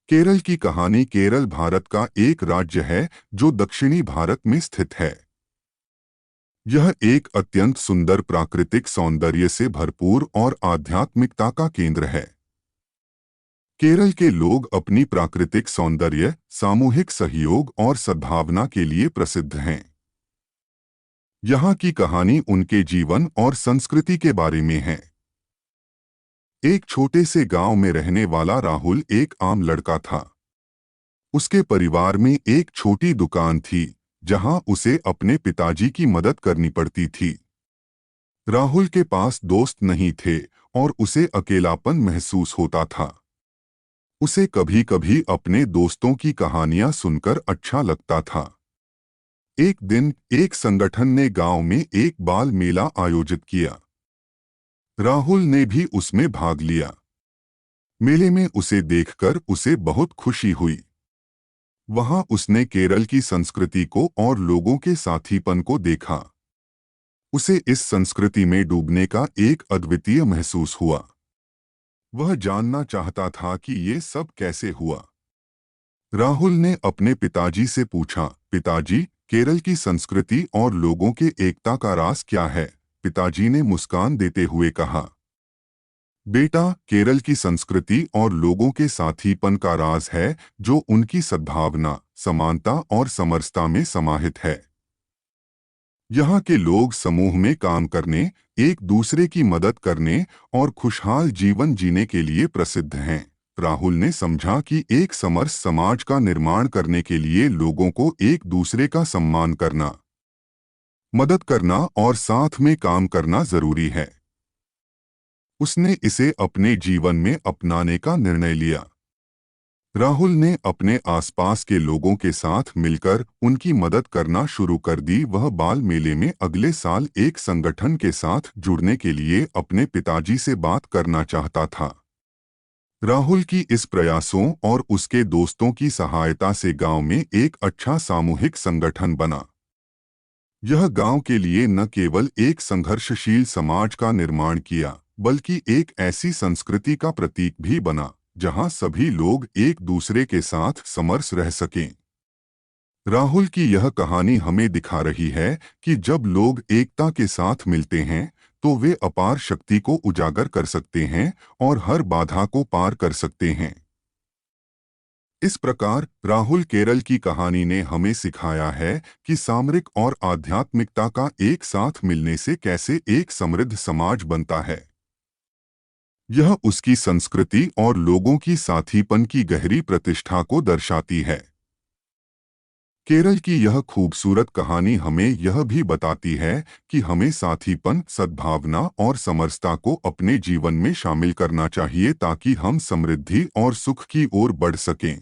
केरल की कहानी। केरल भारत का एक राज्य है जो दक्षिणी भारत में स्थित है। यह एक अत्यंत सुंदर प्राकृतिक सौंदर्य से भरपूर और आध्यात्मिकता का केंद्र है। केरल के लोग अपनी प्राकृतिक सौंदर्य, सामूहिक सहयोग और सद्भावना के लिए प्रसिद्ध हैं। यहाँ की कहानी उनके जीवन और संस्कृति के बारे में है। एक छोटे से गांव में रहने वाला राहुल एक आम लड़का था। उसके परिवार में एक छोटी दुकान थी जहां उसे अपने पिताजी की मदद करनी पड़ती थी। राहुल के पास दोस्त नहीं थे और उसे अकेलापन महसूस होता था। उसे कभी कभी अपने दोस्तों की कहानियां सुनकर अच्छा लगता था। एक दिन एक संगठन ने गांव में एक बाल मेला आयोजित किया। राहुल ने भी उसमें भाग लिया। मेले में उसे देखकर उसे बहुत खुशी हुई। वहां उसने केरल की संस्कृति को और लोगों के साथीपन को देखा। उसे इस संस्कृति में डूबने का एक अद्वितीय महसूस हुआ। वह जानना चाहता था कि ये सब कैसे हुआ। राहुल ने अपने पिताजी से पूछा, पिताजी, केरल की संस्कृति और लोगों के एकता का राज क्या है? पिताजी ने मुस्कान देते हुए कहा, बेटा, केरल की संस्कृति और लोगों के साथीपन का राज है जो उनकी सद्भावना, समानता और समरसता में समाहित है। यहाँ के लोग समूह में काम करने, एक दूसरे की मदद करने और खुशहाल जीवन जीने के लिए प्रसिद्ध हैं। राहुल ने समझा कि एक समरस समाज का निर्माण करने के लिए लोगों को एक दूसरे का सम्मान करना, मदद करना और साथ में काम करना जरूरी है। उसने इसे अपने जीवन में अपनाने का निर्णय लिया। राहुल ने अपने आसपास के लोगों के साथ मिलकर उनकी मदद करना शुरू कर दी। वह बाल मेले में अगले साल एक संगठन के साथ जुड़ने के लिए अपने पिताजी से बात करना चाहता था। राहुल की इस प्रयासों और उसके दोस्तों की सहायता से गांव में एक अच्छा सामूहिक संगठन बना। यह गांव के लिए न केवल एक संघर्षशील समाज का निर्माण किया, बल्कि एक ऐसी संस्कृति का प्रतीक भी बना जहां सभी लोग एक दूसरे के साथ समरस रह सकें। राहुल की यह कहानी हमें दिखा रही है कि जब लोग एकता के साथ मिलते हैं तो वे अपार शक्ति को उजागर कर सकते हैं और हर बाधा को पार कर सकते हैं। इस प्रकार राहुल केरल की कहानी ने हमें सिखाया है कि सामरिक और आध्यात्मिकता का एक साथ मिलने से कैसे एक समृद्ध समाज बनता है। यह उसकी संस्कृति और लोगों की साथीपन की गहरी प्रतिष्ठा को दर्शाती है। केरल की यह खूबसूरत कहानी हमें यह भी बताती है कि हमें साथीपन, सद्भावना और समरसता को अपने जीवन में शामिल करना चाहिए ताकि हम समृद्धि और सुख की ओर बढ़ सकें।